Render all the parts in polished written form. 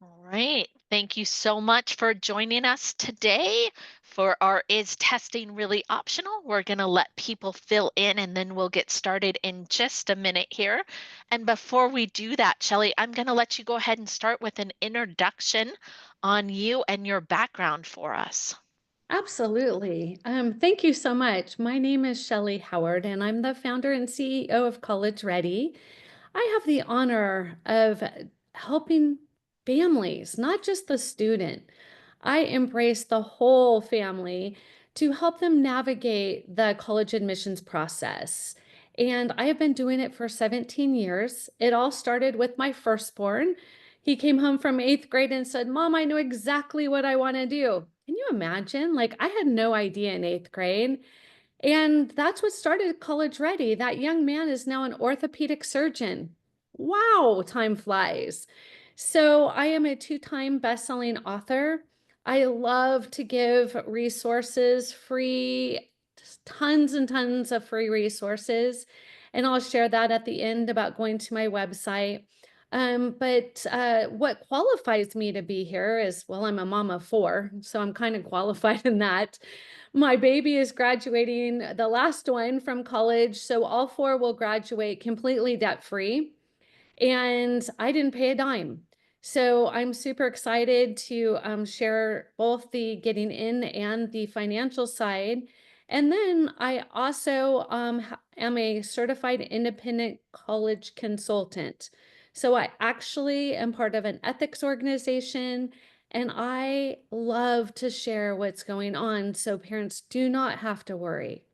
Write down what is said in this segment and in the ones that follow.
All right. Thank you so much for joining us today for our Is Testing Really Optional? We're going to let people fill in and then we'll get started in just a minute here. And before we do that, Shellee, I'm going to let you go ahead and start with an introduction on you and your background for us. Absolutely. Thank you so much. My name is Shellee Howard, and I'm the founder and CEO of College Ready. I have the honor of helping families, not just the student. I embrace the whole family to help them navigate the college admissions process. And I have been doing it for 17 years. It all started with my firstborn. He came home from eighth grade and said, Mom, I know exactly what I want to do. Can you imagine? Like, I had no idea in eighth grade. And that's what started College Ready. That young man is now an orthopedic surgeon. Wow, time flies. So, I am a two-time best-selling author. I love to give resources, free, just tons and tons of free resources. And I'll share that at the end about going to my website. But what qualifies me to be here is, well, I'm a mom of four, so I'm kind of qualified in that. My baby is graduating, the last one from college, so all 4 will graduate completely debt-free, and I didn't pay a dime. So I'm super excited to, share both the getting in and the financial side, and then I also, am a certified independent college consultant. So I actually am part of an ethics organization, and I love to share what's going on so parents do not have to worry.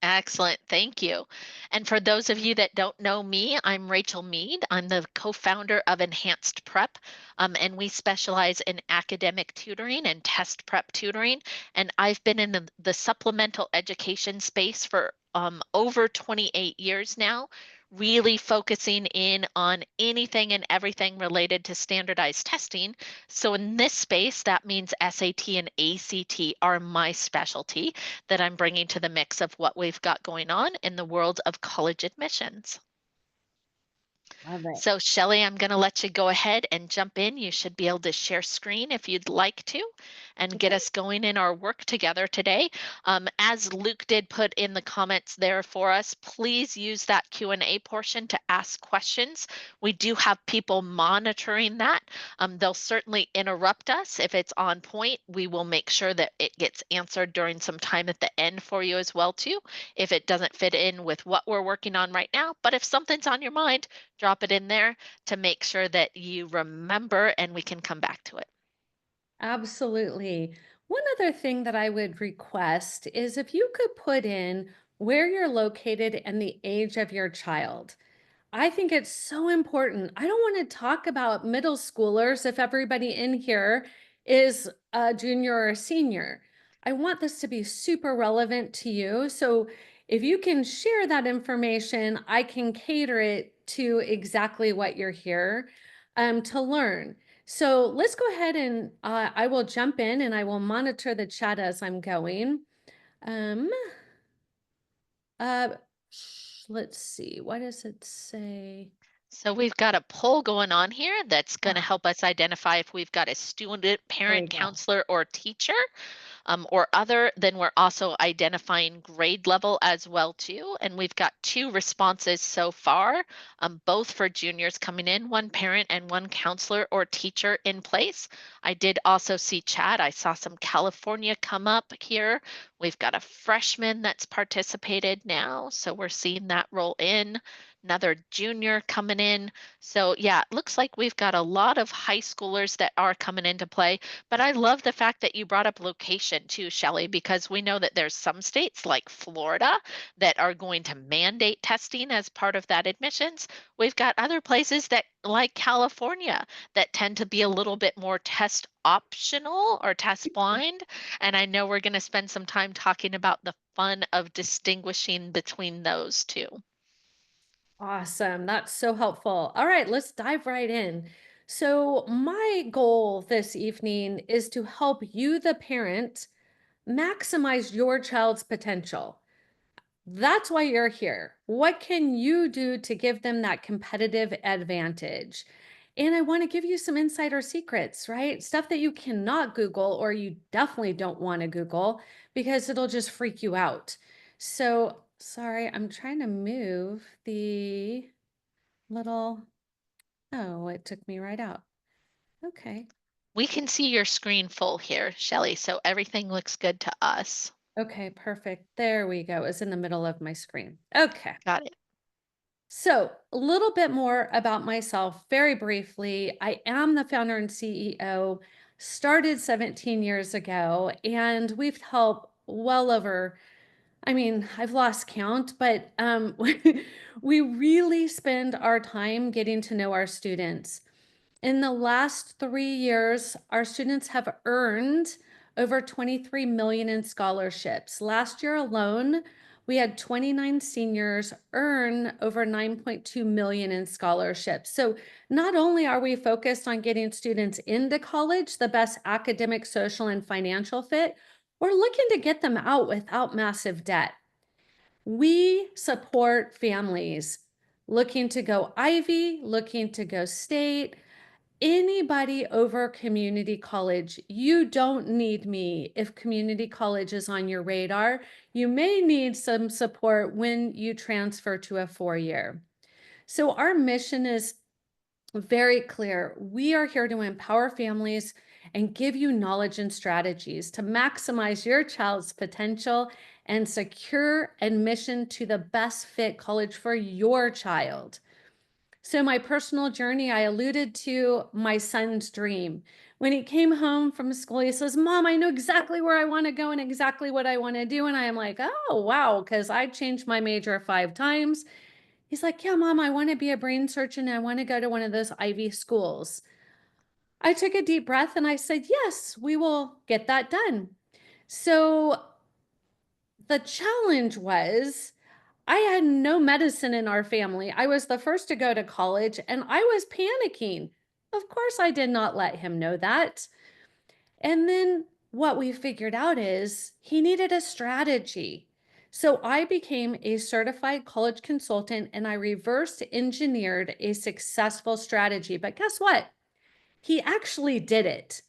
Excellent. Thank you. And for those of you that don't know me, I'm Rachel Mead. I'm the co founder of Enhanced Prep, and we specialize in academic tutoring and test prep tutoring. And I've been in the supplemental education space for over 28 years now, really focusing in on anything and everything related to standardized testing. So, in this space, that means SAT and ACT are my specialty that I'm bringing to the mix of what we've got going on in the world of college admissions. Love it. So, Shellee, I'm going to let you go ahead and jump in. You should be able to share screen if you'd like to and get Okay. us going in our work together today. As Luke did put in the comments there for us, please use that Q&A portion to ask questions. We do have people monitoring that. They'll certainly interrupt us if it's on point. We will make sure that it gets answered during some time at the end for you as well too, if it doesn't fit in with what we're working on right now. But if something's on your mind, drop it in there to make sure that you remember and we can come back to it. Absolutely. One other thing that I would request is if you could put in where you're located and the age of your child. I think it's so important. I don't want to talk about middle schoolers if everybody in here is a junior or a senior. I want this to be super relevant to you. So if you can share that information, I can cater it to exactly what you're here to learn. So let's go ahead and I will jump in and I will monitor the chat as I'm going. Um, uh, let's see. What does it say? So we've got a poll going on here that's going to Ah, help us identify if we've got a student, there we parent, go. counselor, or teacher. Or other, then we're also identifying grade level as well too. And we've got two responses so far, both for juniors coming in, one parent and one counselor or teacher in place. I did also see chat. I saw some California come up here. We've got a freshman that's participated now, so we're seeing that roll in. Another junior coming in. So yeah, it looks like we've got a lot of high schoolers that are coming into play. But I love the fact that you brought up location too, Shellee, because we know that there's some states like Florida that are going to mandate testing as part of that admissions. We've got other places that like California that tend to be a little bit more test optional or test blind. And I know we're going to spend some time talking about the fun of distinguishing between those two. Awesome. That's so helpful. All right, let's dive right in. So, my goal this evening is to help you, the parent, maximize your child's potential. That's why you're here. What can you do to give them that competitive advantage? And I want to give you some insider secrets, right? Stuff that you cannot Google or you definitely don't want to Google because it'll just freak you out. So, sorry, I'm trying to move the little, oh, it took me right out. Okay. We can see your screen full here, Shellee, so everything looks good to us. Okay, perfect. There we go. It's in the middle of my screen. Okay. Got it. So, a little bit more about myself, very briefly. I am the founder and CEO, started 17 years ago, and we've helped well over, I mean, I've lost count, but we really spend our time getting to know our students. In the last 3 years, our students have earned over 23 million in scholarships. Last year alone, we had 29 seniors earn over 9.2 million in scholarships. So not only are we focused on getting students into college, the best academic, social, and financial fit, we're looking to get them out without massive debt. We support families looking to go Ivy, looking to go state, anybody over community college. You don't need me if community college is on your radar. You may need some support when you transfer to a 4-year. So our mission is very clear. We are here to empower families and give you knowledge and strategies to maximize your child's potential and secure admission to the best fit college for your child. So, my personal journey, I alluded to my son's dream. When he came home from school, he says, Mom, I know exactly where I want to go and exactly what I want to do. And I am like, oh, wow, because I changed my major 5 times. He's like, yeah, Mom, I want to be a brain surgeon. And I want to go to one of those Ivy schools. I took a deep breath and I said, yes, we will get that done. So, the challenge was I had no medicine in our family. I was the first to go to college and I was panicking. Of course, I did not let him know that. And then what we figured out is he needed a strategy. So I became a certified college consultant and I reverse engineered a successful strategy. But guess what? He actually did it.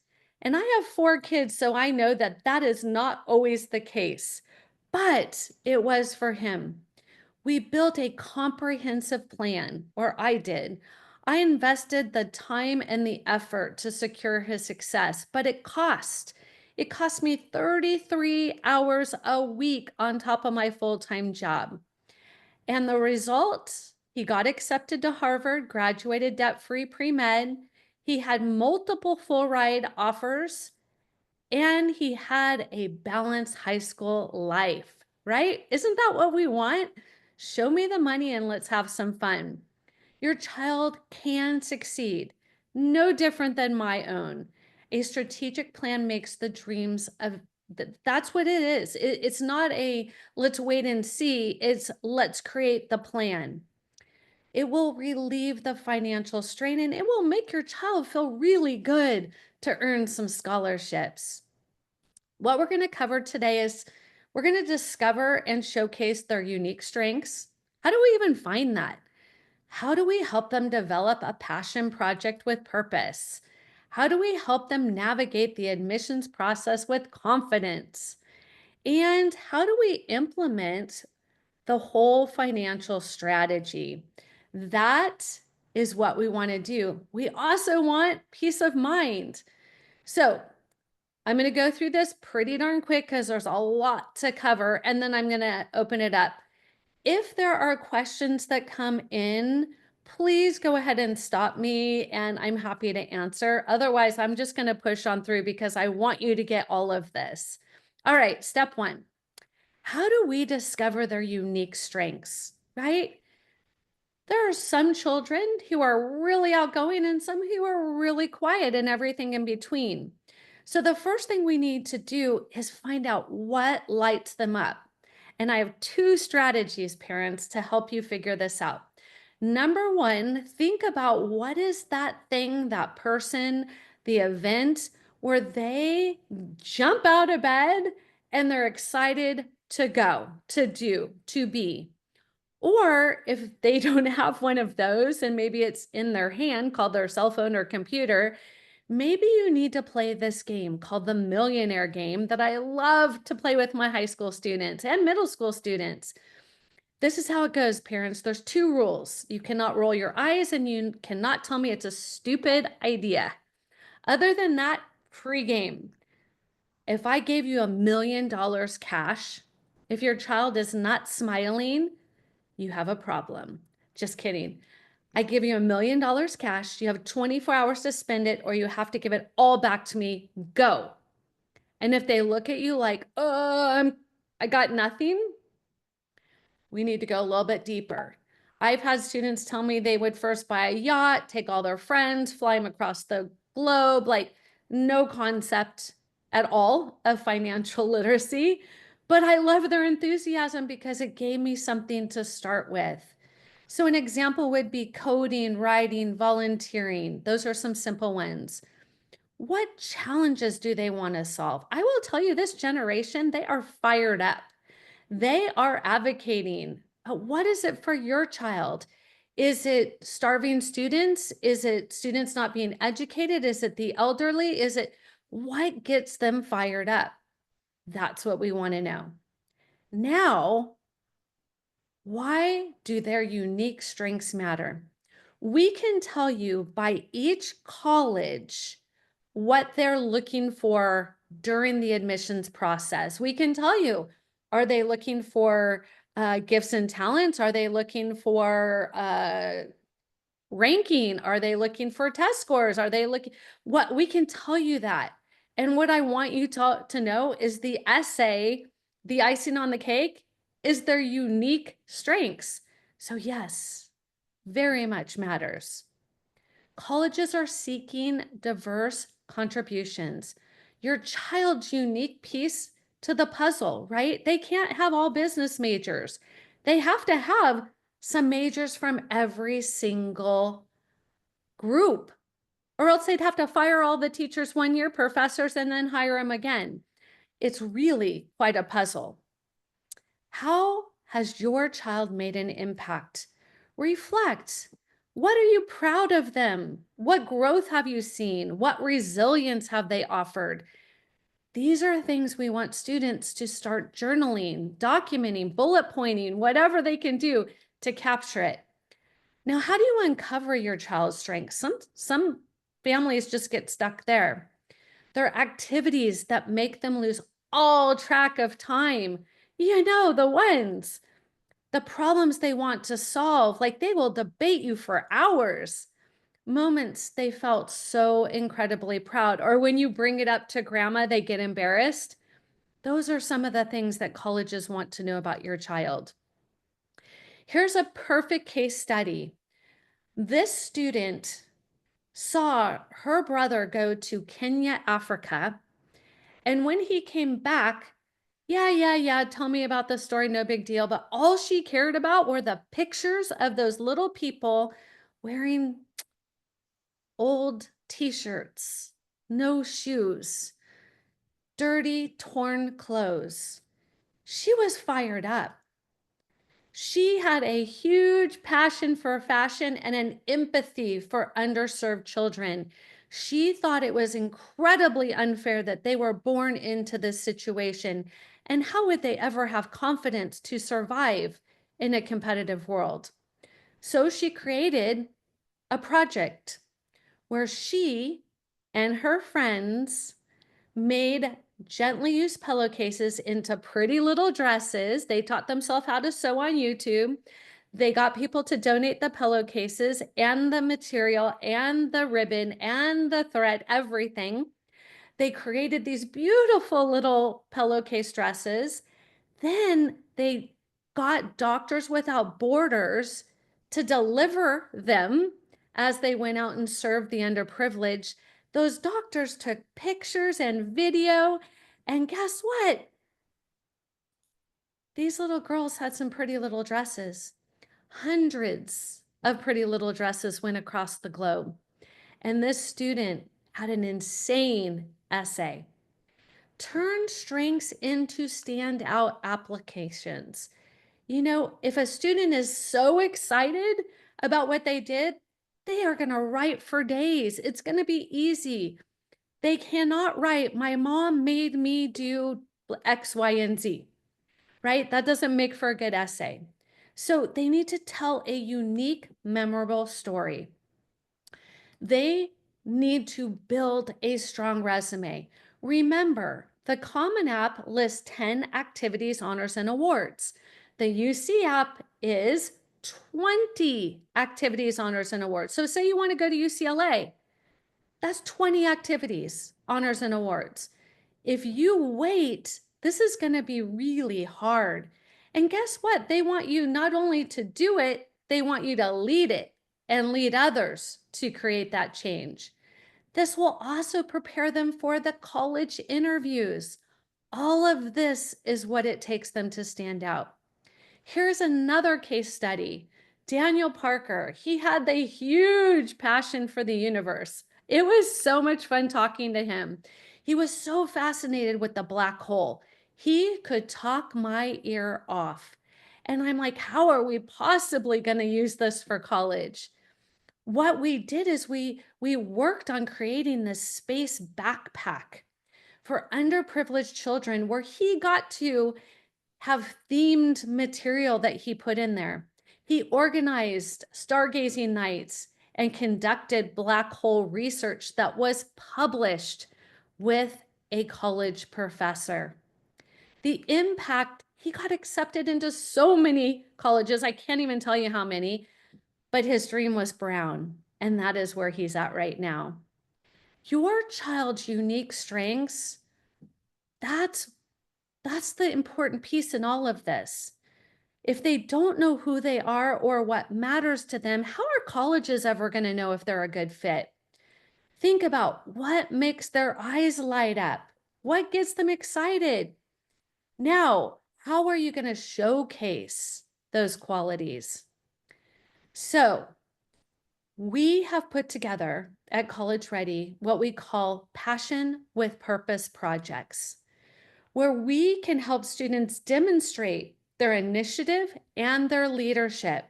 And I have 4 kids, so I know that that is not always the case, but it was for him. We built a comprehensive plan, or I did. I invested the time and the effort to secure his success, but it cost. It cost me 33 hours a week on top of my full time job. And the result, he got accepted to Harvard, graduated debt free pre med. He had multiple full ride offers, and he had a balanced high school life, right? Isn't that what we want? Show me the money and let's have some fun. Your child can succeed, no different than my own. A strategic plan makes the dreams of that's what it is. It's not a let's wait and see, it's let's create the plan. It will relieve the financial strain and it will make your child feel really good to earn some scholarships. What we're going to cover today is we're going to discover and showcase their unique strengths. How do we even find that? How do we help them develop a passion project with purpose? How do we help them navigate the admissions process with confidence? And how do we implement the whole financial strategy? That is what we want to do. We also want peace of mind. So, I'm going to go through this pretty darn quick because there's a lot to cover, and then I'm going to open it up. If there are questions that come in, please go ahead and stop me, and I'm happy to answer. Otherwise, I'm just going to push on through because I want you to get all of this. All right, step one. How do we discover their unique strengths, right? There are some children who are really outgoing and some who are really quiet and everything in between. So, the first thing we need to do is find out what lights them up. And I have 2 strategies, parents, to help you figure this out. Number one, think about what is that thing, that person, the event where they jump out of bed and they're excited to go, to do, to be. Or if they don't have one of those and maybe it's in their hand called their cell phone or computer, maybe you need to play this game called the millionaire game that I love to play with my high school students and middle school students. This is how it goes, parents. There's two rules. You cannot roll your eyes and you cannot tell me it's a stupid idea. Other than that, free game. If I gave you $1 million cash, if your child is not smiling, you have a problem. Just kidding. I give you $1 million cash. You have 24 hours to spend it, or you have to give it all back to me. Go. And if they look at you like, I got nothing, we need to go a little bit deeper. I've had students tell me they would first buy a yacht, take all their friends, fly them across the globe, like no concept at all of financial literacy. But I love their enthusiasm because it gave me something to start with. So an example would be coding, writing, volunteering. Those are some simple ones. What challenges do they want to solve? I will tell you, this generation, they are fired up. They are advocating. What is it for your child? Is it starving students? Is it students not being educated? Is it the elderly? Is it what gets them fired up? That's what we want to know. Now, why do their unique strengths matter? We can tell you by each college what they're looking for during the admissions process. We can tell you, are they looking for gifts and talents? Are they looking for ranking? Are they looking for test scores? Are they looking, what we can tell you that. And what I want you to know is the essay, the icing on the cake, is their unique strengths. So yes, very much matters. Colleges are seeking diverse contributions. Your child's unique piece to the puzzle, right? They can't have all business majors. They have to have some majors from every single group, or else they'd have to fire all the teachers 1 year, professors, and then hire them again. It's really quite a puzzle. How has your child made an impact? Reflect. What are you proud of them? What growth have you seen? What resilience have they offered? These are things we want students to start journaling, documenting, bullet pointing, whatever they can do to capture it. Now, how do you uncover your child's strengths? Some families just get stuck there. There are activities that make them lose all track of time. You know, the ones, the problems they want to solve, like they will debate you for hours. Moments they felt so incredibly proud, or when you bring it up to grandma, they get embarrassed. Those are some of the things that colleges want to know about your child. Here's a perfect case study. This student saw her brother go to Kenya, Africa, and when he came back, yeah, tell me about the story, no big deal. But all she cared about were the pictures of those little people wearing old t-shirts, no shoes, dirty, torn clothes. She was fired up. She had a huge passion for fashion and an empathy for underserved children. She thought it was incredibly unfair that they were born into this situation. And how would they ever have confidence to survive in a competitive world? So she created a project where she and her friends made gently used pillowcases into pretty little dresses. They taught themselves how to sew on YouTube. They got people to donate the pillowcases and the material and the ribbon and the thread, everything. They created these beautiful little pillowcase dresses. Then they got Doctors Without Borders to deliver them as they went out and served the underprivileged. Those doctors took pictures and video, and guess what? These little girls had some pretty little dresses. Hundreds of pretty little dresses went across the globe. And this student had an insane essay. Turn strengths into standout applications. If a student is so excited about what they did, they are going to write for days. It's going to be easy. They cannot write, "My mom made me do X, Y, and Z," right? That doesn't make for a good essay. So they need to tell a unique, memorable story. They need to build a strong resume. Remember, the Common App lists 10 activities, honors, and awards. The UC app is 20 activities, honors, and awards. So say you want to go to UCLA, that's 20 activities, honors, and awards. If you wait, this is going to be really hard. And guess what? They want you not only to do it, they want you to lead it and lead others to create that change. This will also prepare them for the college interviews. All of this is what it takes them to stand out. Here's another case study. Daniel Parker, he had the huge passion for the universe. It was so much fun talking to him. He was so fascinated with the black hole. He could talk my ear off. And I'm like, how are we possibly going to use this for college? What we did is we worked on creating this space backpack for underprivileged children where he got to have themed material that he put in there. He organized stargazing nights and conducted black hole research that was published with a college professor. The impact, he got accepted into so many colleges. I can't even tell you how many, but his dream was Brown, and that is where he's at right now. Your child's unique strengths, that's the important piece in all of this. If they don't know who they are or what matters to them, how are colleges ever going to know if they're a good fit? Think about what makes their eyes light up. What gets them excited? Now, how are you going to showcase those qualities? So, we have put together at College Ready what we call Passion with Purpose projects, where we can help students demonstrate their initiative and their leadership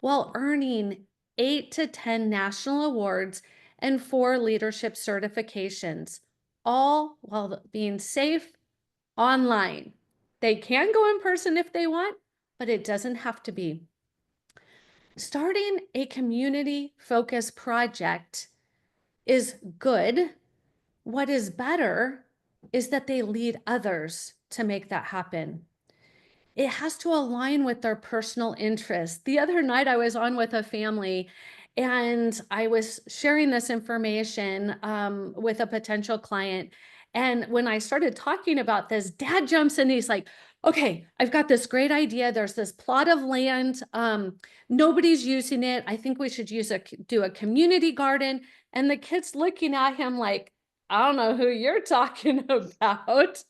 while earning 8 to 10 national awards and 4 leadership certifications, all while being safe online. They can go in person if they want, but it doesn't have to be. Starting a community-focused project is good. What is better is that they lead others to make that happen. It has to align with their personal interests. The other night I was on with a family and I was sharing this information with a potential client. And when I started talking about this, dad jumps in, he's like, okay, I've got this great idea. There's this plot of land. Nobody's using it. I think we should do a community garden. And the kid's looking at him like, I don't know who you're talking about.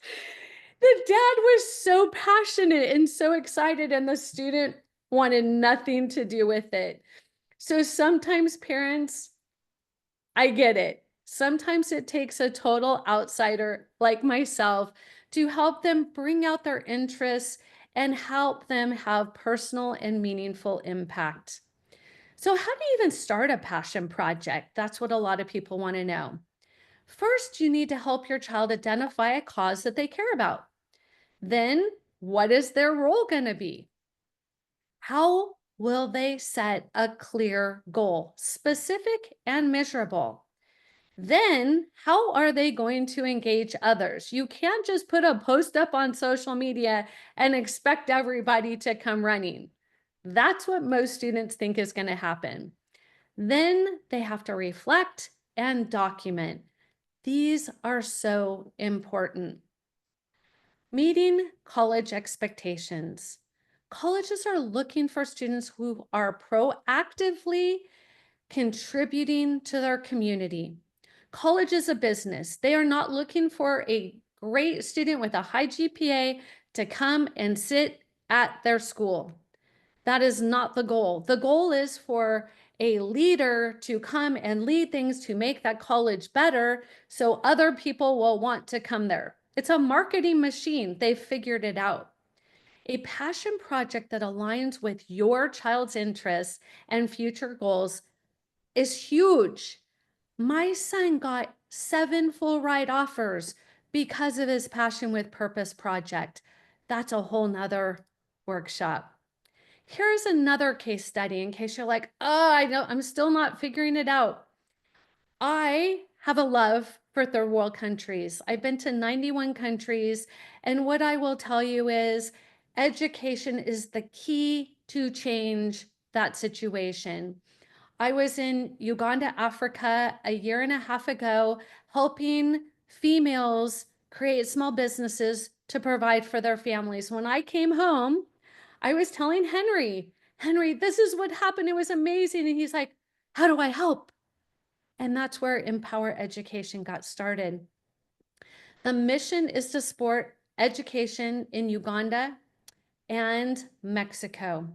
The dad was so passionate and so excited, and the student wanted nothing to do with it. So sometimes parents, I get it. Sometimes it takes a total outsider like myself to help them bring out their interests and help them have personal and meaningful impact. So how do you even start a passion project? That's what a lot of people want to know. First, you need to help your child identify a cause that they care about. Then, what is their role going to be? How will they set a clear goal, specific and measurable? Then, how are they going to engage others? You can't just put a post up on social media and expect everybody to come running. That's what most students think is going to happen. Then they have to reflect and document. These are so important. Meeting college expectations. Colleges are looking for students who are proactively contributing to their community. College is a business. They are not looking for a great student with a high GPA to come and sit at their school. That is not the goal. The goal is for a leader to come and lead things to make that college better so other people will want to come there. It's a marketing machine. They've figured it out. A passion project that aligns with your child's interests and future goals is huge. My son got 7 full ride offers because of his Passion with Purpose project. That's a whole nother workshop. Here's another case study in case you're like, oh, I know I'm still not figuring it out. I have a love for third world countries. I've been to 91 countries, and what I will tell you is education is the key to change that situation. I was in Uganda, Africa a year and a half ago, helping females create small businesses to provide for their families. When I came home, I was telling Henry, this is what happened. It was amazing. And he's like, how do I help? And that's where Empower Education got started. The mission is to support education in Uganda and Mexico.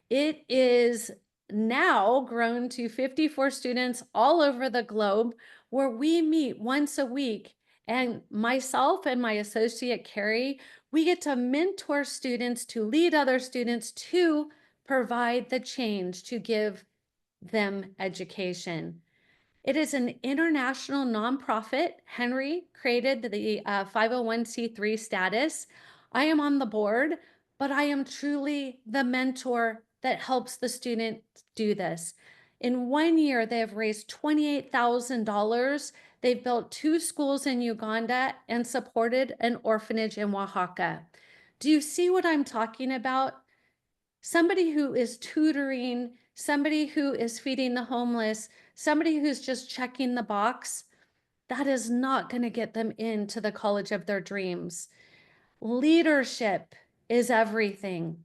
It is now grown to 54 students all over the globe where we meet once a week. And myself and my associate, Carrie, we get to mentor students, to lead other students, to provide the change, to give them education. It is an international nonprofit. Henry created the 501c3 status. I am on the board, but I am truly the mentor that helps the student do this. In 1 year, they have raised $28,000. They've built 2 schools in Uganda and supported an orphanage in Oaxaca. Do you see what I'm talking about? Somebody who is tutoring, somebody who is feeding the homeless, somebody who's just checking the box, that is not going to get them into the college of their dreams. Leadership is everything.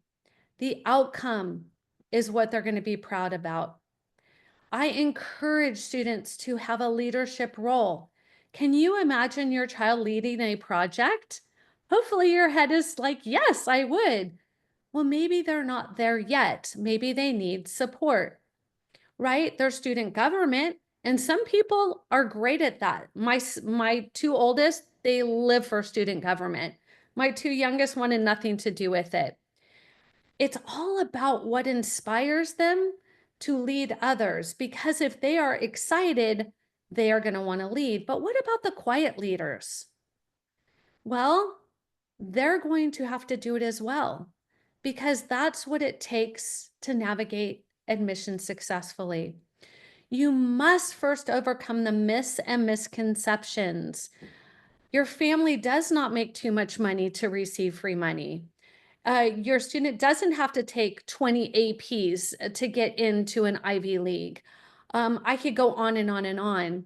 The outcome is what they're going to be proud about. I encourage students to have a leadership role. Can you imagine your child leading a project? Hopefully your head is like, yes, I would. Well, maybe they're not there yet. Maybe they need support, right? There's student government, and some people are great at that. My 2 oldest, they live for student government. My 2 youngest wanted nothing to do with it. It's all about what inspires them to lead others, because if they are excited, they are going to want to lead. But what about the quiet leaders? Well, they're going to have to do it as well, because that's what it takes to navigate admission successfully. You must first overcome the myths and misconceptions. Your family does not make too much money to receive free money. Your student doesn't have to take 20 APs to get into an Ivy League. I could go on and on and on.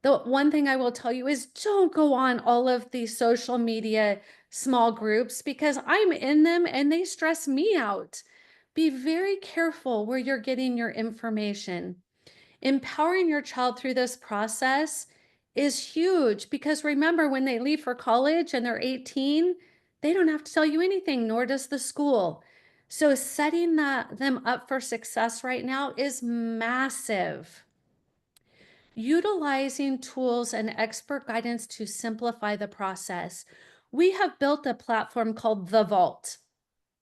The one thing I will tell you is don't go on all of these social media small groups, because I'm in them and they stress me out. Be very careful where you're getting your information. Empowering your child through this process is huge, because remember, when they leave for college and they're 18, they don't have to tell you anything, nor does the school. So setting them up for success right now is massive. Utilizing tools and expert guidance to simplify the process. We have built a platform called The Vault.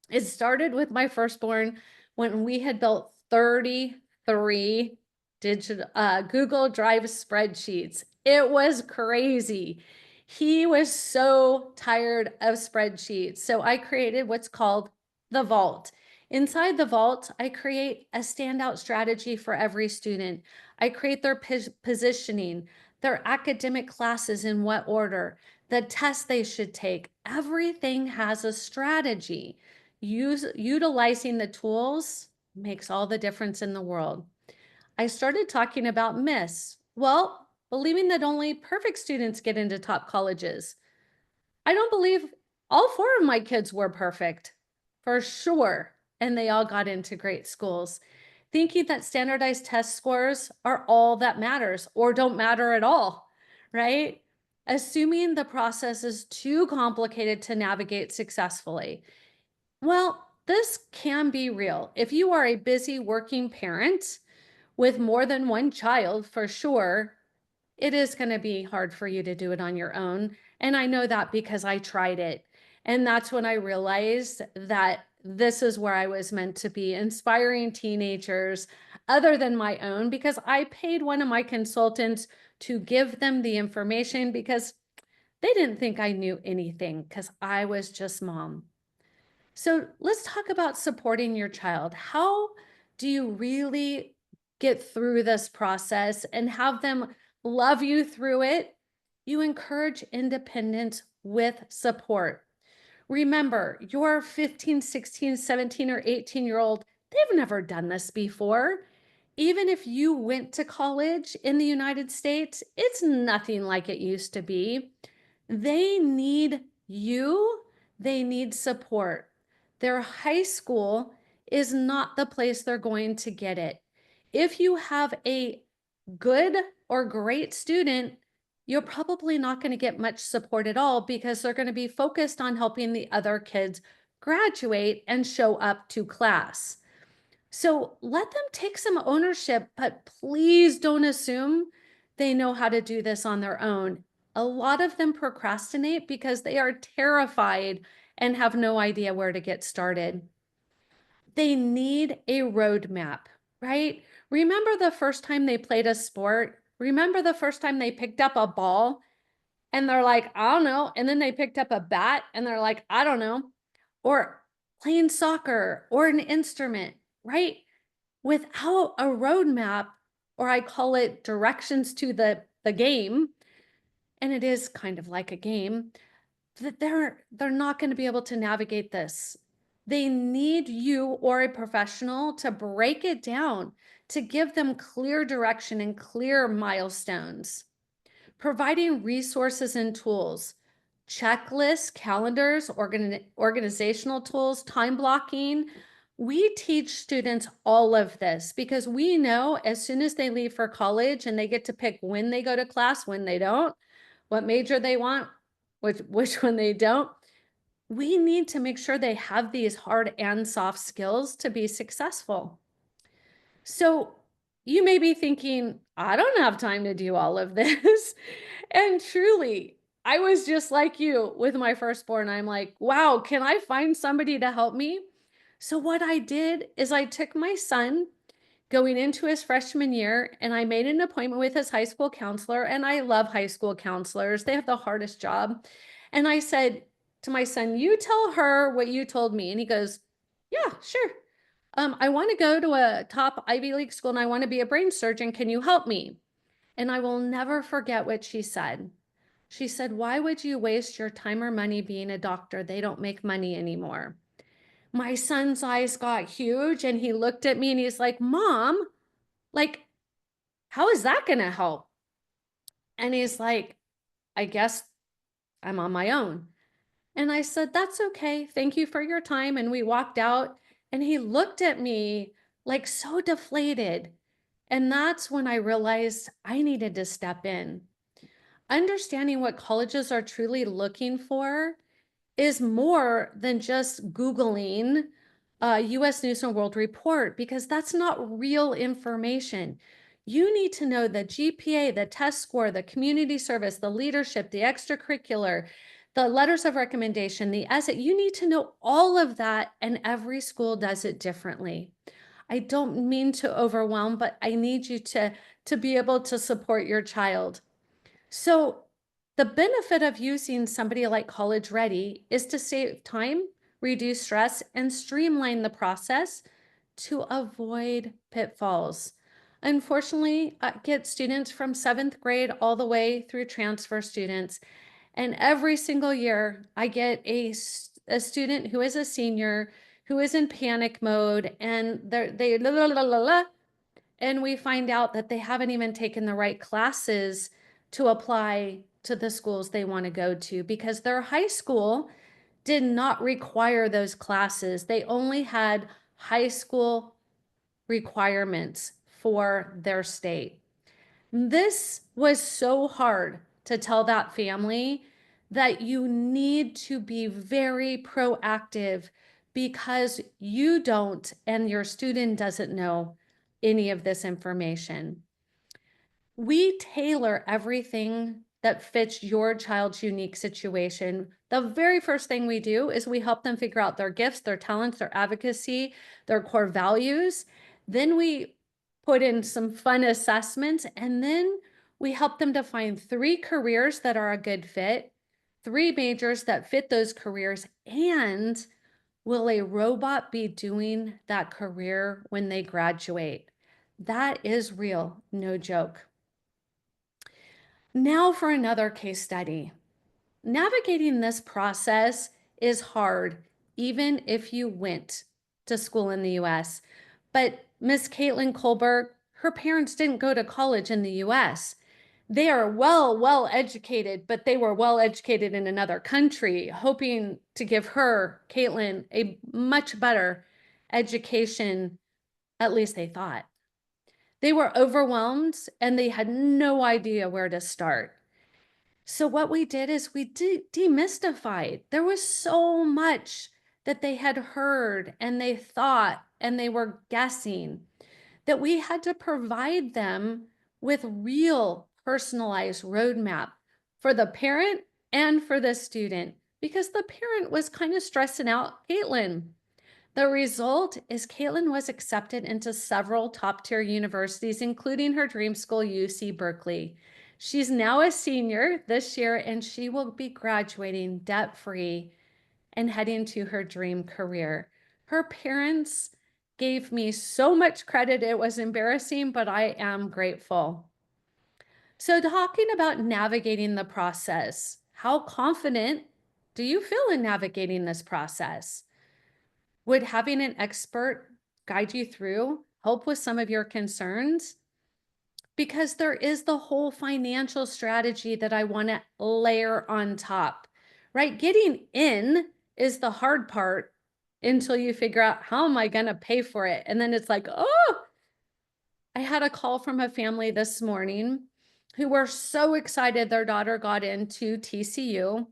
It started with my firstborn when we had built 33 Google Drive spreadsheets. It was crazy. He was so tired of spreadsheets. So I created what's called the Vault. Inside the Vault, I create a standout strategy for every student. I create their positioning, their academic classes in what order, the tests they should take. Everything has a strategy. Utilizing the tools makes all the difference in the world. I started talking about myths. Well, believing that only perfect students get into top colleges. I don't believe all 4 of my kids were perfect, for sure, and they all got into great schools. Thinking that standardized test scores are all that matters or don't matter at all, right? Assuming the process is too complicated to navigate successfully. Well, this can be real. If you are a busy working parent with more than 1 child, for sure, it is going to be hard for you to do it on your own. And I know that because I tried it. And that's when I realized that this is where I was meant to be, inspiring teenagers other than my own, because I paid one of my consultants to give them the information because they didn't think I knew anything because I was just mom. So let's talk about supporting your child. How do you really get through this process and have them love you through it? You encourage independence with support. Remember, your 15, 16, 17, or 18-year-old, they've never done this before. Even if you went to college in the United States, it's nothing like it used to be. They need you, they need support. Their high school is not the place they're going to get it. If you have a good or great student, you're probably not going to get much support at all because they're going to be focused on helping the other kids graduate and show up to class. So let them take some ownership, but please don't assume they know how to do this on their own. A lot of them procrastinate because they are terrified and have no idea where to get started. They need a roadmap, right? Remember the first time they played a sport? Remember the first time they picked up a ball and they're like, I don't know. And then they picked up a bat and they're like, I don't know. Or playing soccer or an instrument, right? Without a roadmap, or I call it directions to the game, and it is kind of like a game, that they're not going to be able to navigate this. They need you or a professional to break it down, to give them clear direction and clear milestones. Providing resources and tools, checklists, calendars, organizational tools, time blocking. We teach students all of this because we know as soon as they leave for college and they get to pick when they go to class, when they don't, what major they want, which one they don't. We need to make sure they have these hard and soft skills to be successful. So you may be thinking, I don't have time to do all of this. And truly, I was just like you with my firstborn. I'm like, wow, can I find somebody to help me? So what I did is I took my son going into his freshman year and I made an appointment with his high school counselor. And I love high school counselors, they have the hardest job. And I said to my son, you tell her what you told me. And he goes, yeah, sure. I want to go to a top Ivy League school and I want to be a brain surgeon. Can you help me? And I will never forget what she said. She said, why would you waste your time or money being a doctor? They don't make money anymore. My son's eyes got huge and he looked at me and he's like, Mom, like, how is that going to help? And he's like, I guess I'm on my own. And I said, that's okay. Thank you for your time. And we walked out and he looked at me like so deflated. And that's when I realized I needed to step in. Understanding what colleges are truly looking for is more than just Googling US News and World Report, because that's not real information. You need to know the GPA, the test score, the community service, the leadership, the extracurricular, the letters of recommendation, the essay. You need to know all of that, and every school does it differently. I don't mean to overwhelm, but I need you to be able to support your child. So the benefit of using somebody like College Ready is to save time, reduce stress, and streamline the process to avoid pitfalls. Unfortunately, I get students from 7th grade all the way through transfer students. And every single year, I get a student who is a senior who is in panic mode and they la, la, la, la, la, and we find out that they haven't even taken the right classes to apply to the schools they want to go to because their high school did not require those classes. They only had high school requirements for their state. This was so hard to tell that family that you need to be very proactive because you don't and your student doesn't know any of this information. We tailor everything that fits your child's unique situation The very first thing we do is we help them figure out their gifts, their talents, their advocacy, their core values. Then we put in some fun assessments, and then we help them to find 3 careers that are a good fit, 3 majors that fit those careers, and will a robot be doing that career when they graduate? That is real, no joke. Now for another case study. Navigating this process is hard, even if you went to school in the US. But Miss Caitlin Colberg, her parents didn't go to college in the US. They are well educated, but they were well educated in another country, hoping to give her, Caitlin, a much better education, at least they thought. They were overwhelmed and they had no idea where to start. So what we did is we demystified. There was so much that they had heard and they thought and they were guessing that we had to provide them with real personalized roadmap for the parent and for the student, because the parent was kind of stressing out Caitlin. The result is Caitlin was accepted into several top-tier universities, including her dream school, UC Berkeley. She's now a senior this year, and she will be graduating debt-free and heading to her dream career. Her parents gave me so much credit, it was embarrassing, but I am grateful. So talking about navigating the process, how confident do you feel in navigating this process? Would having an expert guide you through help with some of your concerns? Because there is the whole financial strategy that I want to layer on top, right? Getting in is the hard part until you figure out how am I going to pay for it? And then it's like, oh, I had a call from a family this morning who were so excited their daughter got into TCU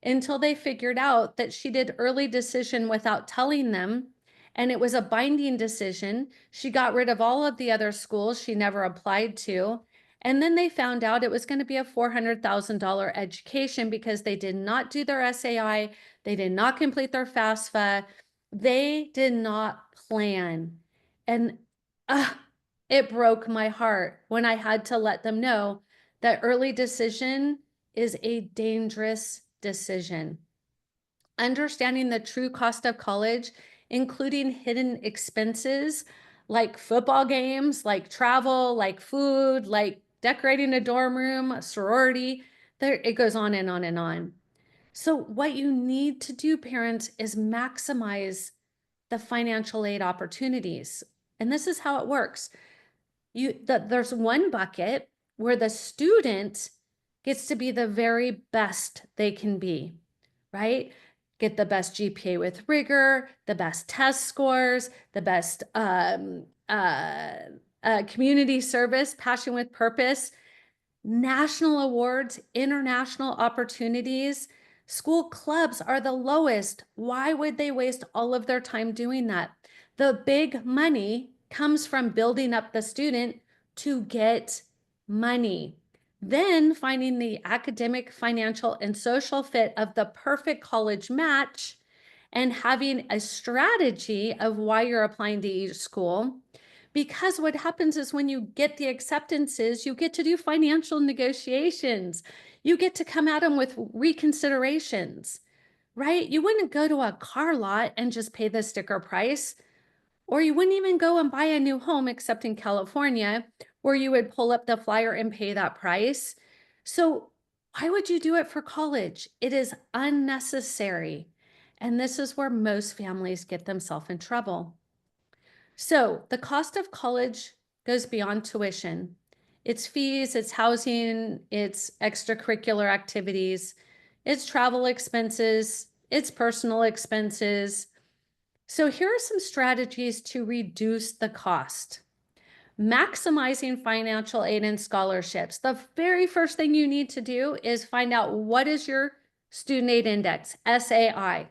until they figured out that she did early decision without telling them. And it was a binding decision. She got rid of all of the other schools she never applied to. And then they found out it was going to be a $400,000 education because they did not do their SAI. They did not complete their FAFSA. They did not plan. And uh, it broke my heart when I had to let them know that early decision is a dangerous decision. Understanding the true cost of college, including hidden expenses like football games, like travel, like food, like decorating a dorm room, a sorority, there it goes on and on and on. So what you need to do, parents, is maximize the financial aid opportunities. And this is how it works. There's one bucket where the student gets to be the very best they can be, right? Get the best GPA with rigor, the best test scores, the best community service, passion with purpose, national awards, international opportunities. School clubs are the lowest. Why would they waste all of their time doing that? The big money comes from building up the student to get money. Then finding the academic, financial, and social fit of the perfect college match and having a strategy of why you're applying to each school. Because what happens is when you get the acceptances, you get to do financial negotiations. You get to come at them with reconsiderations, right? You wouldn't go to a car lot and just pay the sticker price, or you wouldn't even go and buy a new home, except in California, where you would pull up the flyer and pay that price. So why would you do it for college? It is unnecessary. And this is where most families get themselves in trouble. So the cost of college goes beyond tuition. It's fees, it's housing, it's extracurricular activities, it's travel expenses, it's personal expenses. So here are some strategies to reduce the cost. Maximizing financial aid and scholarships. The very first thing you need to do is find out what is your student aid index, SAI.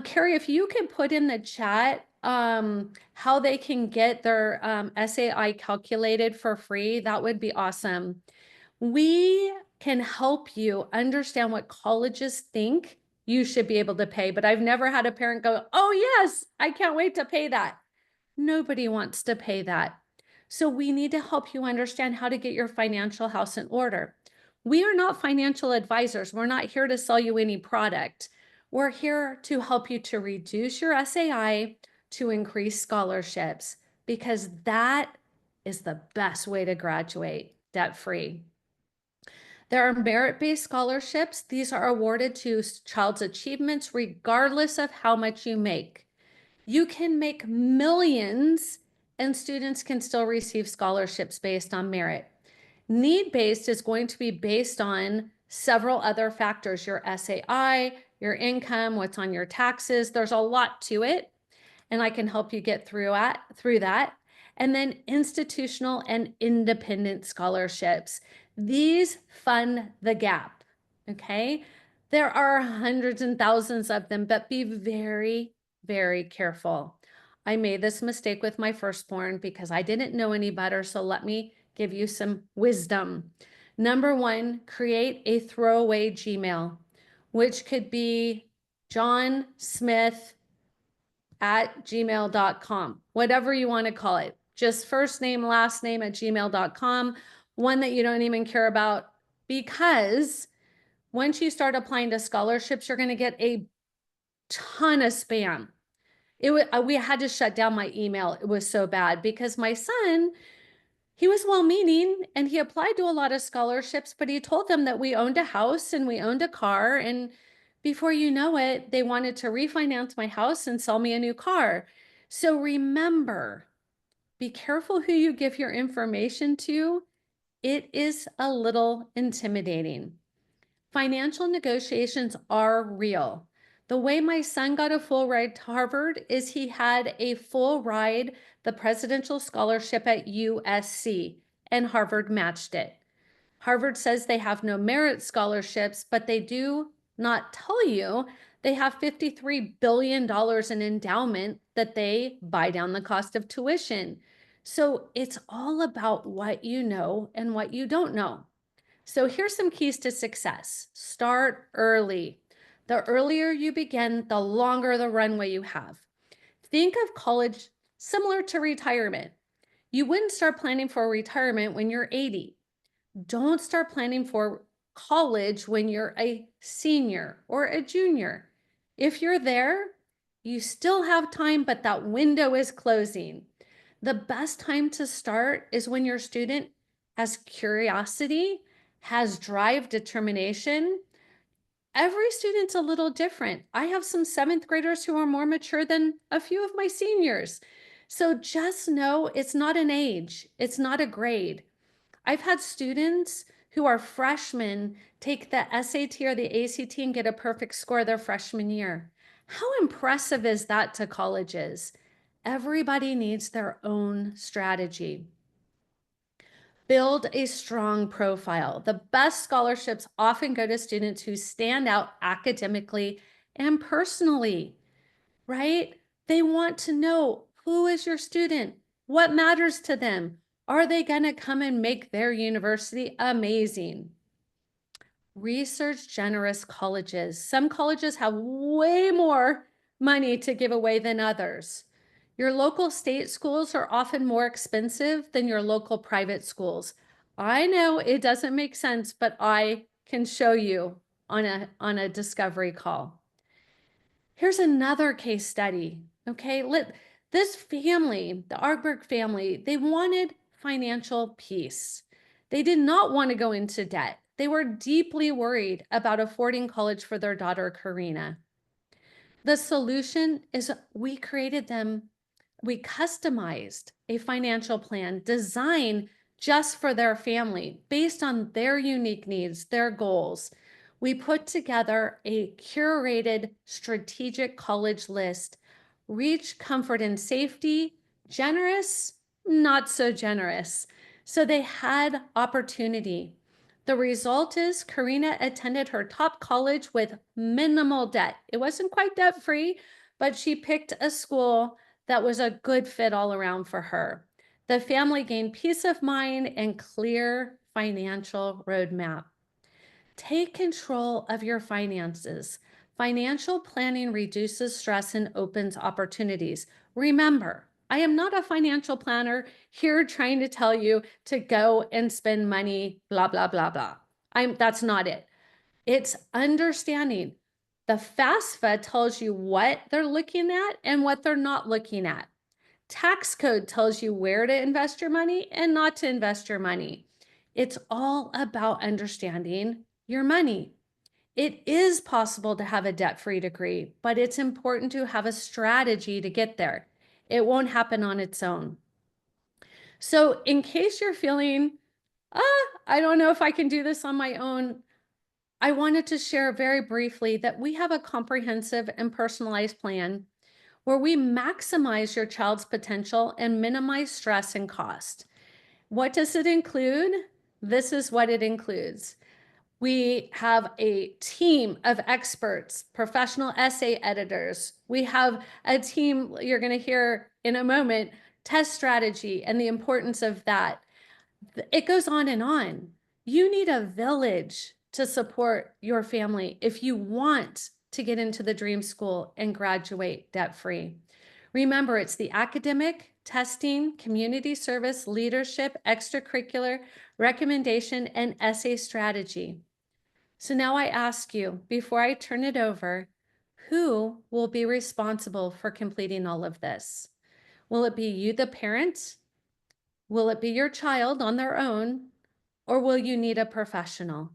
Carrie, if you could put in the chat how they can get their SAI calculated for free, that would be awesome. We can help you understand what colleges think you should be able to pay. But I've never had a parent go, oh, yes, I can't wait to pay that. Nobody wants to pay that. So we need to help you understand how to get your financial house in order. We are not financial advisors. We're not here to sell you any product. We're here to help you to reduce your SAI, to increase scholarships, because that is the best way to graduate debt-free. There are merit-based scholarships. These are awarded to child's achievements regardless of how much you make. You can make millions and students can still receive scholarships based on merit. Need-based is going to be based on several other factors, your SAI, your income, what's on your taxes. There's a lot to it, and I can help you get through that. And then institutional and independent scholarships. These fund the gap, okay? There are hundreds and thousands of them, but be very, very careful. I made this mistake with my firstborn because I didn't know any better, so let me give you some wisdom. Number one, create a throwaway Gmail, which could be John Smith at gmail.com, whatever you want to call it. Just first name, last name at gmail.com, one that you don't even care about, because once you start applying to scholarships, you're going to get a ton of spam. We had to shut down my email. It was so bad because my son, he was well-meaning and he applied to a lot of scholarships, but he told them that we owned a house and we owned a car, and before you know it, they wanted to refinance my house and sell me a new car. So remember, be careful who you give your information to. It is a little intimidating. Financial negotiations are real. The way my son got a full ride to Harvard is he had a full ride, the presidential scholarship at USC, and Harvard matched it. Harvard says they have no merit scholarships, but they do not tell you they have $53 billion in endowment that they buy down the cost of tuition. So it's all about what you know and what you don't know. So here's some keys to success. Start early. The earlier you begin, the longer the runway you have. Think of college similar to retirement. You wouldn't start planning for retirement when you're 80. Don't start planning for college when you're a senior or a junior. If you're there, you still have time, but that window is closing. The best time to start is when your student has curiosity, has drive, determination. Every student's a little different. I have some seventh graders who are more mature than a few of my seniors. So just know it's not an age, it's not a grade. I've had students who are freshmen take the SAT or the ACT and get a perfect score their freshman year. How impressive is that to colleges? Everybody needs their own strategy. Build a strong profile. The best scholarships often go to students who stand out academically and personally, right? They want to know, who is your student? What matters to them? Are they going to come and make their university amazing? Research generous colleges. Some colleges have way more money to give away than others. Your local state schools are often more expensive than your local private schools. I know it doesn't make sense, but I can show you on a discovery call. Here's another case study, okay? This family, the Argberg family, they wanted financial peace. They did not want to go into debt. They were deeply worried about affording college for their daughter, Karina. The solution is we customized a financial plan designed just for their family based on their unique needs, their goals. We put together a curated strategic college list, reach, comfort, and safety, generous, not so generous. So they had opportunity. The result is Karina attended her top college with minimal debt. It wasn't quite debt-free, but she picked a school that was a good fit all around for her. The family gained peace of mind and clear financial roadmap. Take control of your finances. Financial planning reduces stress and opens opportunities. Remember, I am not a financial planner here trying to tell you to go and spend money, blah, blah, blah, blah. That's not it. It's understanding. The FAFSA tells you what they're looking at and what they're not looking at. Tax code tells you where to invest your money and not to invest your money. It's all about understanding your money. It is possible to have a debt-free degree, but it's important to have a strategy to get there. It won't happen on its own. So in case you're feeling, I don't know if I can do this on my own, I wanted to share very briefly that we have a comprehensive and personalized plan where we maximize your child's potential and minimize stress and cost. What does it include? This is what it includes. We have a team of experts, professional essay editors. We have a team, you're going to hear in a moment, test strategy and the importance of that. It goes on and on. You need a village to support your family if you want to get into the dream school and graduate debt-free. Remember, it's the academic, testing, community service, leadership, extracurricular, recommendation, and essay strategy. So now I ask you, before I turn it over, who will be responsible for completing all of this? Will it be you, the parent? Will it be your child on their own? Or will you need a professional?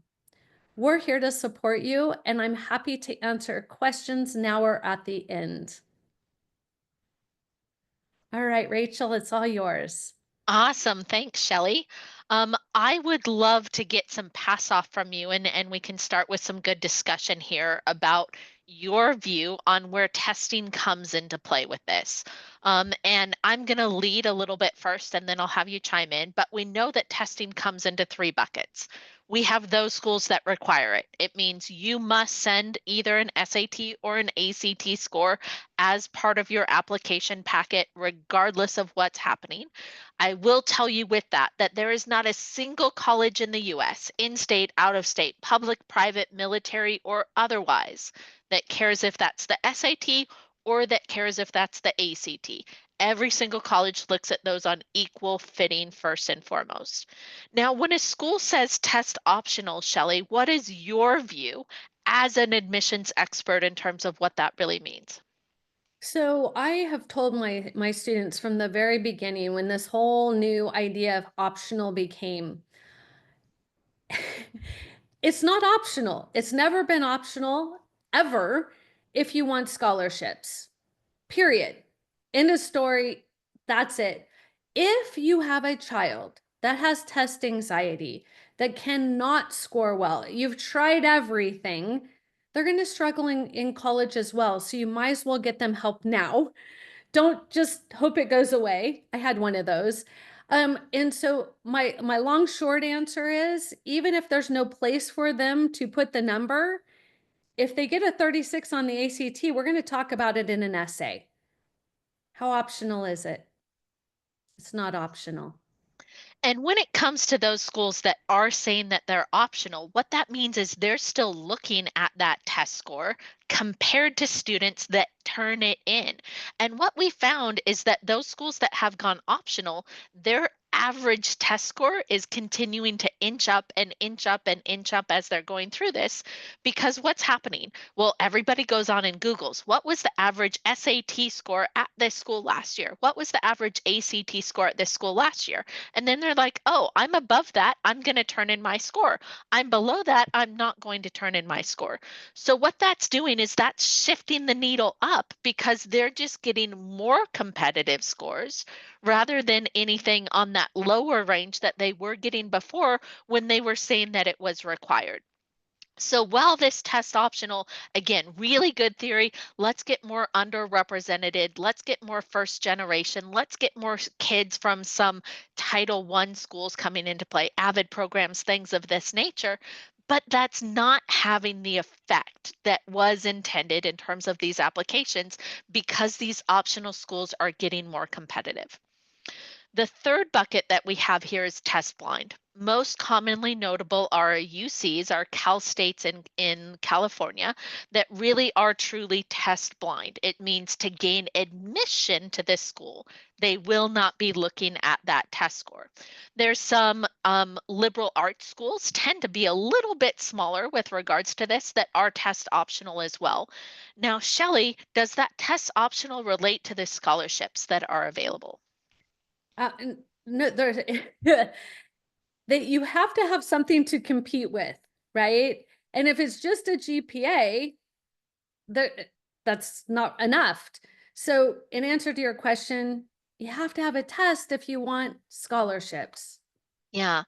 We're here to support you, and I'm happy to answer questions now or at the end. All right, Rachel, it's all yours. Awesome. Thanks, Shellee. I would love to get some pass off from you, and we can start with some good discussion here about your view on where testing comes into play with this. And I'm going to lead a little bit first, and then I'll have you chime in. But we know that testing comes into three buckets. We have those schools that require it. It means you must send either an SAT or an ACT score as part of your application packet, regardless of what's happening. I will tell you with that, that there is not a single college in the US, in state, out of state, public, private, military, or otherwise, that cares if that's the SAT or that cares if that's the ACT. Every single college looks at those on equal fitting first and foremost. Now, when a school says test optional, Shellee, what is your view as an admissions expert in terms of what that really means? So I have told my students from the very beginning when this whole new idea of optional became, it's not optional. It's never been optional ever if you want scholarships. Period. End of story. That's it. If you have a child that has test anxiety, that cannot score well, you've tried everything, they're going to struggle in college as well. So you might as well get them help now. Don't just hope it goes away. I had one of those. And so my long short answer is, even if there's no place for them to put the number, if they get a 36 on the ACT, we're going to talk about it in an essay. How optional is it? It's not optional. And when it comes to those schools that are saying that they're optional, what that means is they're still looking at that test score compared to students that turn it in. And what we found is that those schools that have gone optional, their average test score is continuing to inch up and inch up and inch up as they're going through this. Because what's happening? Well, everybody goes on and Googles what was the average SAT score at this school last year? What was the average ACT score at this school last year? And then they're like, oh, I'm above that. I'm going to turn in my score. I'm below that. I'm not going to turn in my score. So what that's doing is that's shifting the needle up because they're just getting more competitive scores rather than anything on that lower range that they were getting before when they were saying that it was required. So while this test optional, again, really good theory, let's get more underrepresented, let's get more first generation, let's get more kids from some Title I schools coming into play, AVID programs, things of this nature. But that's not having the effect that was intended in terms of these applications because these optional schools are getting more competitive. The third bucket that we have here is test blind. Most commonly notable are UCs, our Cal States in California, that really are truly test blind. It means to gain admission to this school, they will not be looking at that test score. There's some liberal arts schools tend to be a little bit smaller with regards to this that are test optional as well. Now, Shellee, does that test optional relate to the scholarships that are available? No, there's that you have to have something to compete with, right? And if it's just a GPA, there that's not enough. So, in answer to your question, you have to have a test if you want scholarships. Yeah.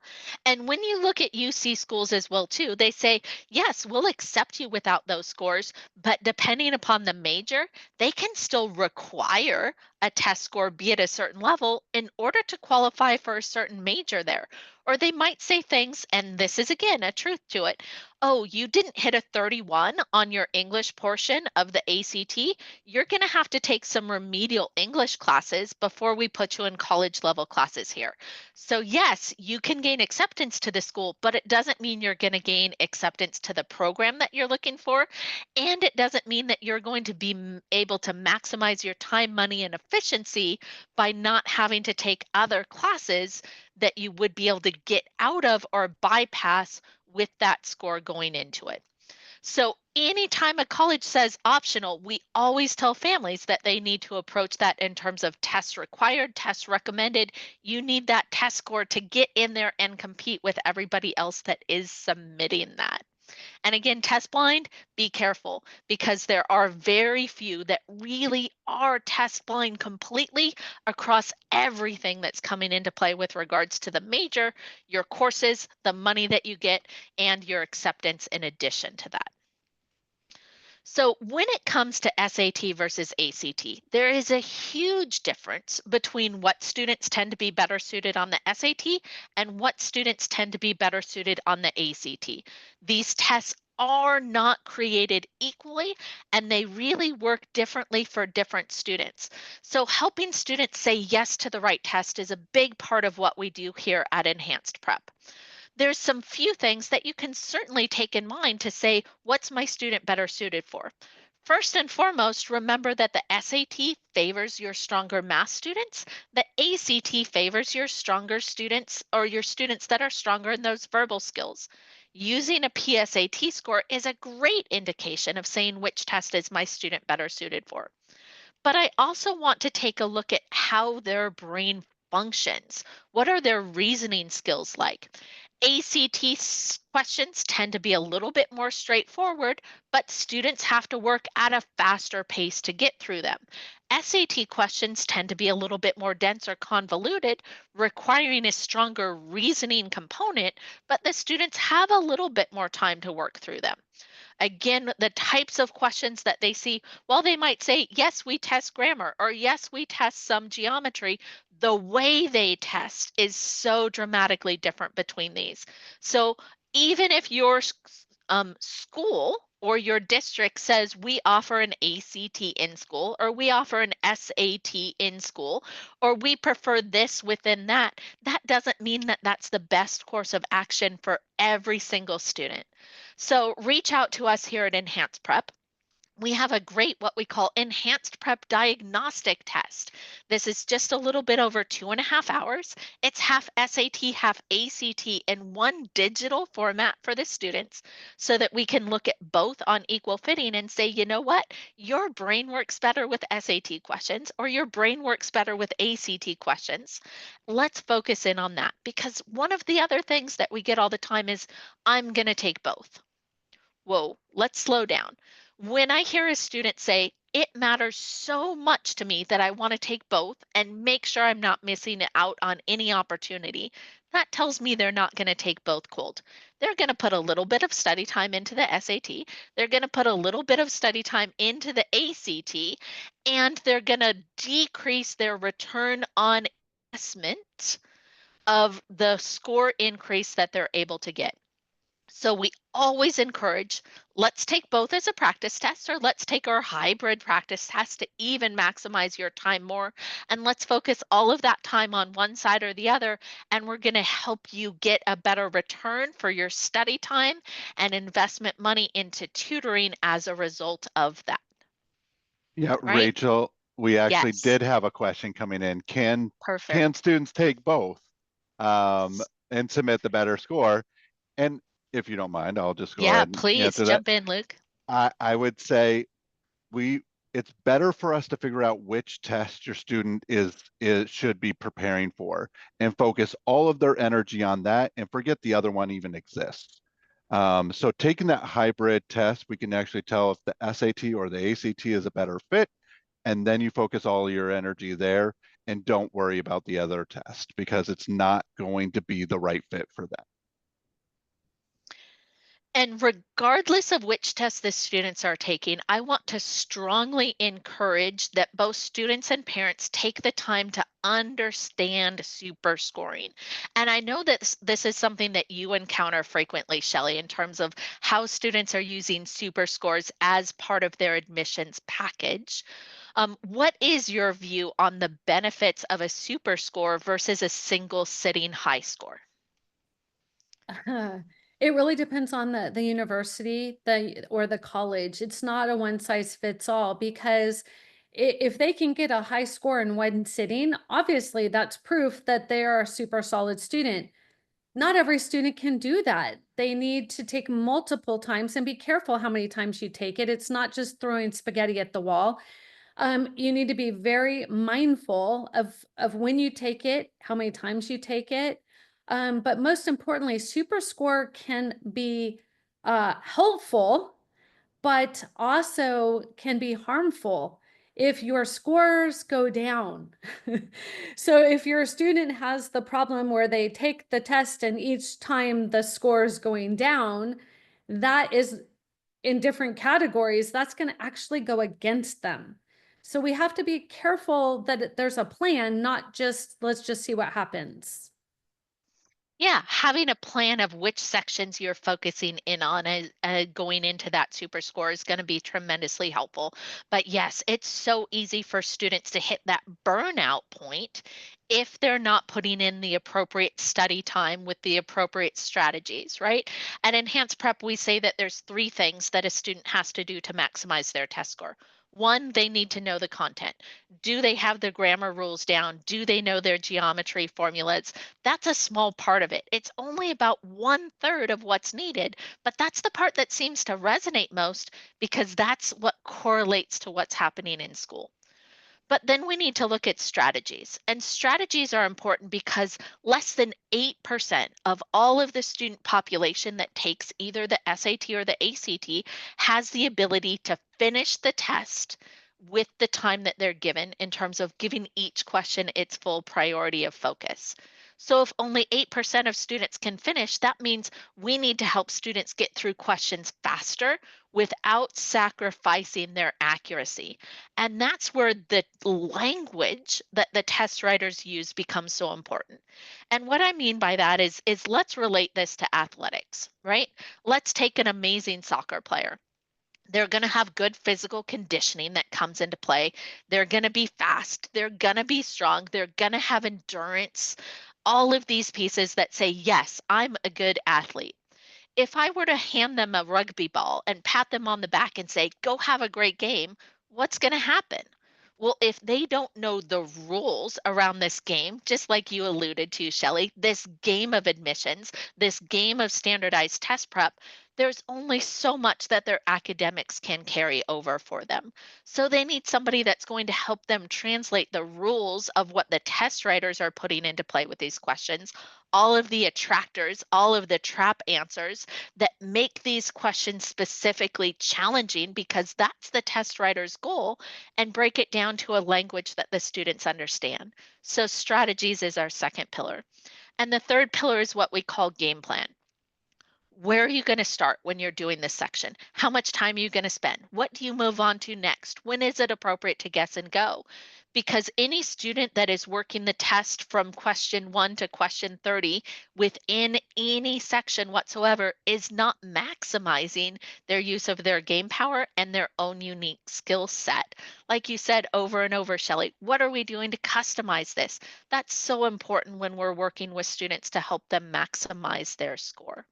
And when you look at UC schools as well too, they say, yes, we'll accept you without those scores, but depending upon the major, they can still require a test score be at a certain level in order to qualify for a certain major there. Or they might say things, and this is again a truth to it. Oh, you didn't hit a 31 on your English portion of the ACT. You're going to have to take some remedial English classes before we put you in college level classes here. So, yes, you can gain acceptance to the school, but it doesn't mean you're going to gain acceptance to the program that you're looking for. And it doesn't mean that you're going to be able to maximize your time, money, and efficiency by not having to take other classes that you would be able to get out of or bypass with that score going into it. So anytime a college says optional, we always tell families that they need to approach that in terms of tests required, tests recommended. You need that test score to get in there and compete with everybody else that is submitting that. And again, test blind, be careful because there are very few that really are test blind completely across everything that's coming into play with regards to the major, your courses, the money that you get, and your acceptance in addition to that. So, when it comes to SAT versus ACT, there is a huge difference between what students tend to be better suited on the SAT and what students tend to be better suited on the ACT. These tests are not created equally and they really work differently for different students. So, helping students say yes to the right test is a big part of what we do here at Enhanced Prep. There's some few things that you can certainly take in mind to say, what's my student better suited for? First and foremost, remember that the SAT favors your stronger math students. The ACT favors your stronger students or your students that are stronger in those verbal skills. Using a PSAT score is a great indication of saying which test is my student better suited for. But I also want to take a look at how their brain functions. What are their reasoning skills like? ACT questions tend to be a little bit more straightforward, but students have to work at a faster pace to get through them. SAT questions tend to be a little bit more dense or convoluted, requiring a stronger reasoning component, but the students have a little bit more time to work through them. Again, the types of questions that they see, while they might say, yes, we test grammar, or yes, we test some geometry, the way they test is so dramatically different between these. So even if your school or your district says we offer an ACT in school, or we offer an SAT in school, or we prefer this within that, that doesn't mean that that's the best course of action for every single student. So reach out to us here at Enhanced Prep. We have a great what we call Enhanced Prep diagnostic test. This is just a little bit over 2.5 hours. It's half SAT, half ACT in one digital format for the students so that we can look at both on equal footing and say, you know what, your brain works better with SAT questions or your brain works better with ACT questions. Let's focus in on that because one of the other things that we get all the time is, I'm going to take both. Whoa, let's slow down. When I hear a student say, it matters so much to me that I want to take both and make sure I'm not missing out on any opportunity, that tells me they're not going to take both cold. They're going to put a little bit of study time into the SAT, they're going to put a little bit of study time into the ACT, and they're going to decrease their return on investment of the score increase that they're able to get. So we always encourage, let's take both as a practice test, or let's take our hybrid practice test to even maximize your time more. And let's focus all of that time on one side or the other. And we're going to help you get a better return for your study time and investment money into tutoring as a result of that, Yeah, right? Rachel, we actually Yes, did have a question coming in. Can perfect. students take both and submit the better score? And if you don't mind, I'll just go Yeah, ahead and please answer that. jump in, Luke. I would say we it's better for us to figure out which test your student is should be preparing for and focus all of their energy on that and forget the other one even exists. So taking that hybrid test, we can actually tell if the SAT or the ACT is a better fit, and then you focus all your energy there and don't worry about the other test because it's not going to be the right fit for them. And regardless of which test the students are taking, I want to strongly encourage that both students and parents take the time to understand super scoring. And I know that this is something that you encounter frequently, Shellee, in terms of how students are using super scores as part of their admissions package. What is your view on the benefits of a super score versus a single sitting high score? It really depends on the university, or the college. It's not a one size fits all because if they can get a high score in one sitting, obviously that's proof that they are a super solid student. Not every student can do that. They need to take multiple times and be careful how many times you take it. It's not just throwing spaghetti at the wall. You need to be very mindful of when you take it, how many times you take it. But most importantly, super score can be helpful, but also can be harmful if your scores go down. So if your student has the problem where they take the test and each time the score is going down, that is in different categories, that's going to actually go against them. So we have to be careful that there's a plan, not just let's just see what happens. Yeah, having a plan of which sections you're focusing in on going into that super score is going to be tremendously helpful. But yes, it's so easy for students to hit that burnout point if they're not putting in the appropriate study time with the appropriate strategies, right? At Enhanced Prep, we say that there's three things that a student has to do to maximize their test score. One, they need to know the content. Do they have the grammar rules down? Do they know their geometry formulas? That's a small part of it. It's only about one third of what's needed, but that's the part that seems to resonate most because that's what correlates to what's happening in school. But then we need to look at strategies. And strategies are important because less than 8% of all of the student population that takes either the SAT or the ACT has the ability to finish the test with the time that they're given in terms of giving each question its full priority of focus. So if only 8% of students can finish, that means we need to help students get through questions faster without sacrificing their accuracy. And that's where the language that the test writers use becomes so important. And what I mean by that is let's relate this to athletics, right? Let's take an amazing soccer player. They're going to have good physical conditioning that comes into play. They're going to be fast. They're going to be strong. They're going to have endurance. All of these pieces that say, yes, I'm a good athlete. If I were to hand them a rugby ball and pat them on the back and say, go have a great game, what's going to happen? Well, if they don't know the rules around this game, just like you alluded to, Shellee, this game of admissions, this game of standardized test prep, there's only so much that their academics can carry over for them. So they need somebody that's going to help them translate the rules of what the test writers are putting into play with these questions, all of the attractors, all of the trap answers that make these questions specifically challenging because that's the test writer's goal, and break it down to a language that the students understand. So strategies is our second pillar. And the third pillar is what we call game plan. Where are you going to start when you're doing this section? How much time are you going to spend? What do you move on to next? When is it appropriate to guess and go? because any student that is working the test from question 1 to question 30 within any section whatsoever is not maximizing their use of their game power and their own unique skill set. Like you said over and over, Shellee, what are we doing to customize this? That's so important when we're working with students to help them maximize their score.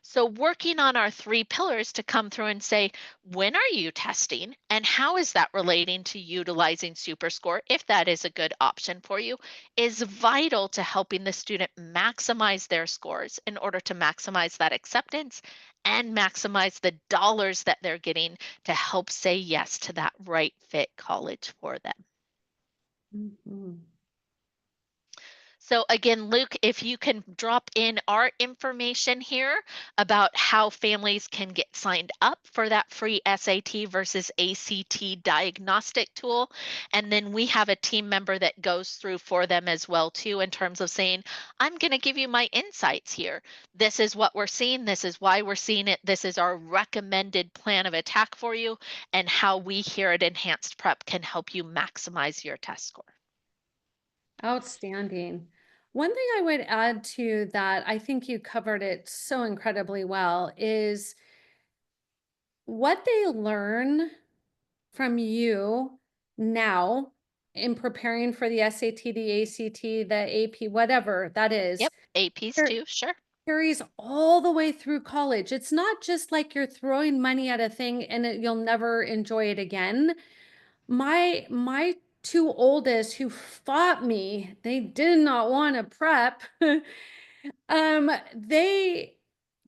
So, working on our 3 pillars to come through and say, when are you testing and how is that relating to utilizing SuperScore, if that is a good option for you, is vital to helping the student maximize their scores in order to maximize that acceptance and maximize the dollars that they're getting to help say yes to that right fit college for them. Mhm. So again, Luke, if you can drop in our information here about how families can get signed up for that free SAT versus ACT diagnostic tool. And then we have a team member that goes through for them as well too, in terms of saying, I'm going to give you my insights here. This is what we're seeing. This is why we're seeing it. This is our recommended plan of attack for you, and how we here at Enhanced Prep can help you maximize your test score. Outstanding. One thing I would add to that, I think you covered it so incredibly well, is what they learn from you now in preparing for the SAT, the ACT, the AP, whatever that is, Yep, APs car- too, sure. carries all the way through college. It's not just like you're throwing money at a thing and you'll never enjoy it again. My two oldest who fought me, they did not want to prep. They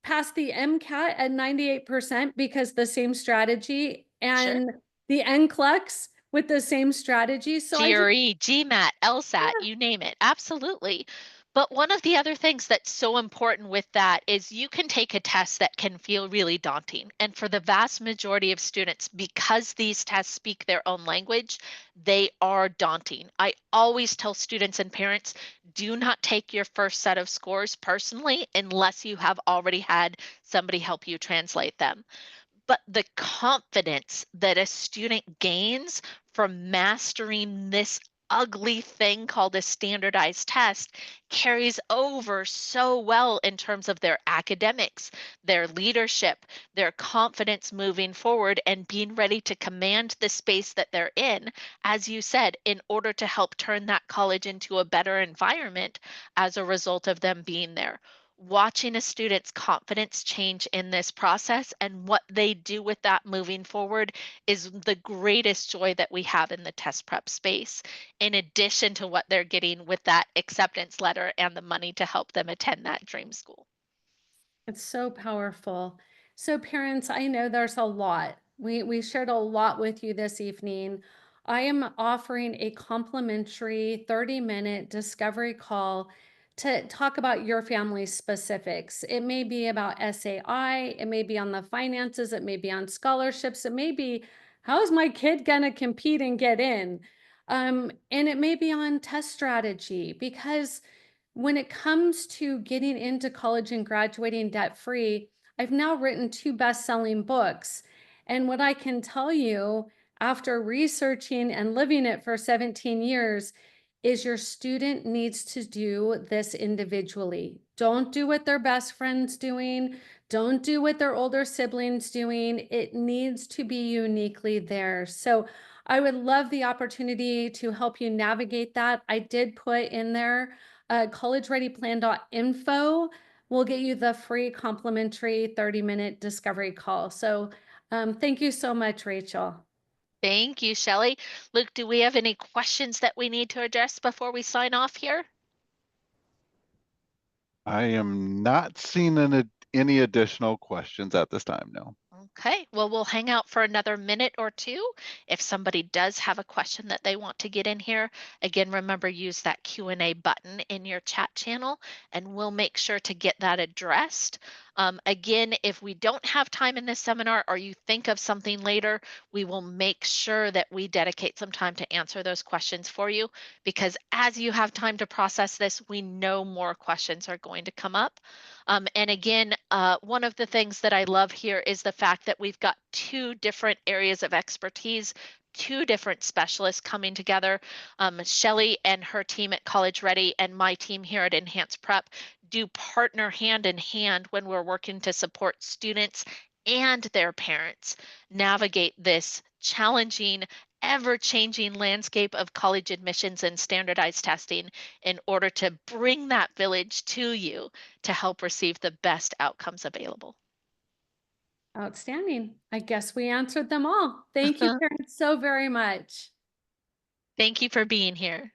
passed the MCAT at 98% because the same strategy, Sure. and the NCLEX with the same strategy. So I just, GRE, GMAT, LSAT, you name it. Absolutely. But one of the other things that's so important with that is you can take a test that can feel really daunting. And for the vast majority of students, because these tests speak their own language, they are daunting. I always tell students and parents, do not take your first set of scores personally unless you have already had somebody help you translate them. But the confidence that a student gains from mastering this ugly thing called a standardized test carries over so well in terms of their academics, their leadership, their confidence moving forward, and being ready to command the space that they're in, as you said, in order to help turn that college into a better environment as a result of them being there. Watching a student's confidence change in this process and what they do with that moving forward is the greatest joy that we have in the test prep space, in addition to what they're getting with that acceptance letter and the money to help them attend that dream school. it's so powerful. So parents, I know there's a lot. We shared a lot with you this evening. I am offering a complimentary 30-minute discovery call to talk about your family specifics. It may be about SAI, it may be on the finances, it may be on scholarships, it may be how is my kid gonna compete and get in? And it may be on test strategy, because when it comes to getting into college and graduating debt free, I've now written 2 best-selling books. And what I can tell you after researching and living it for 17 years is your student needs to do this individually. Don't do what their best friend's doing. Don't do what their older siblings doing. It needs to be uniquely theirs. So I would love the opportunity to help you navigate that. I did put in there collegereadyplan.info will get you the free complimentary 30-minute discovery call. So thank you so much, Rachel. Thank you, Shellee. Luke, do we have any questions that we need to address before we sign off here? I am not seeing any additional questions at this time, no. Okay, well, we'll hang out for another minute or two. If somebody does have a question that they want to get in here, again, remember, use that Q&A button in your chat channel, and we'll make sure to get that addressed. Again, if we don't have time in this seminar or you think of something later, we will make sure that we dedicate some time to answer those questions for you, because as you have time to process this, we know more questions are going to come up. And again, one of the things that I love here is the fact that we've got 2 different areas of expertise two different specialists coming together. Shellee and her team at College Ready and my team here at Enhanced Prep do partner hand in hand when we're working to support students and their parents navigate this challenging, ever-changing landscape of college admissions and standardized testing in order to bring that village to you to help receive the best outcomes available. Outstanding. I guess we answered them all. Thank you, parents, so very much. Thank you for being here.